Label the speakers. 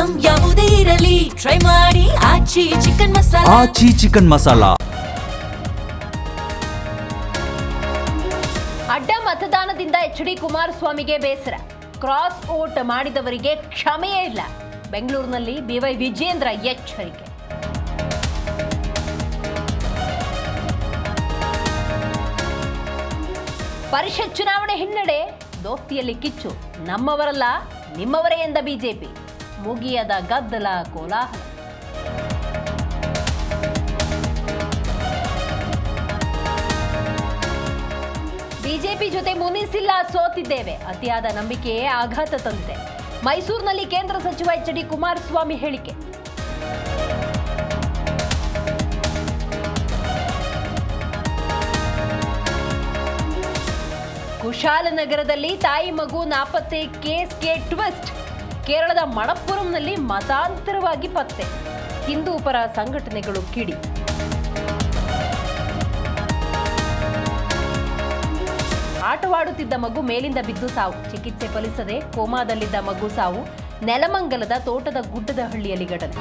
Speaker 1: Item ಯಾವುದೇ ಇರಲಿ try ಮಾಡಿ ಆಚಿ ಚಿಕನ್ ಮಸಾಲಾ.
Speaker 2: ಆಚಿ ಚಿಕನ್ ಮಸಾಲಾ.
Speaker 3: ಅಡ್ಡ ಮತದಾನದಿಂದ ಎಚ್.ಡಿ. ಕುಮಾರಸ್ವಾಮಿಗೆ ಬೇಸರ. ಕ್ರಾಸ್ ವೋಟ್ ಮಾಡಿದವರಿಗೆ ಕ್ಷಮೆಯೇ ಇಲ್ಲ. ಬೆಂಗಳೂರಿನಲ್ಲಿ ಬಿ.ವೈ. ವಿಜೇಂದ್ರ ಎಚ್ಚರಿಕೆ. ಪರಿಷತ್ ಚುನಾವಣೆ ಹಿನ್ನಡೆ, ದೋಸ್ತಿಯಲ್ಲಿ ಕಿಚ್ಚು. ನಮ್ಮವರಲ್ಲ ನಿಮ್ಮವರೇ ಎಂದ ಬಿಜೆಪಿ. ಮುಗಿಯದ ಗದ್ದಲ, ಕೋಲಾಹಲ. ಬಿಜೆಪಿ ಜೊತೆ ಮುನಿಸಿಲ್ಲ, ಸೋತಿದ್ದೇವೆ. ಅತಿಯಾದ ನಂಬಿಕೆಯೇ ಆಘಾತ ತಂದಿದೆ. ಮೈಸೂರಿನಲ್ಲಿ ಕೇಂದ್ರ ಸಚಿವ ಎಚ್.ಡಿ. ಕುಮಾರಸ್ವಾಮಿ ಹೇಳಿಕೆ. ಕುಶಾಲನಗರದಲ್ಲಿ ತಾಯಿ ಮಗು ನಾಪತ್ತೆ ಕೇಸ್ಗೆ ಟ್ವಿಸ್ಟ್. ಕೇರಳದ ಮಣಪ್ಪುರಂನಲ್ಲಿ ಮತಾಂತರವಾಗಿ ಪತ್ತೆ. ಹಿಂದೂ ಪರ ಸಂಘಟನೆಗಳು ಕಿಡಿ. ಆಟವಾಡುತ್ತಿದ್ದ ಮಗು ಮೇಲಿಂದ ಬಿದ್ದು ಸಾವು. ಚಿಕಿತ್ಸೆ ಫಲಿಸದೆ ಕೋಮಾದಲ್ಲಿದ್ದ ಮಗು ಸಾವು. ನೆಲಮಂಗಲದ ತೋಟದ ಗುಡ್ಡದ ಹಳ್ಳಿಯಲ್ಲಿ ಘಟನೆ.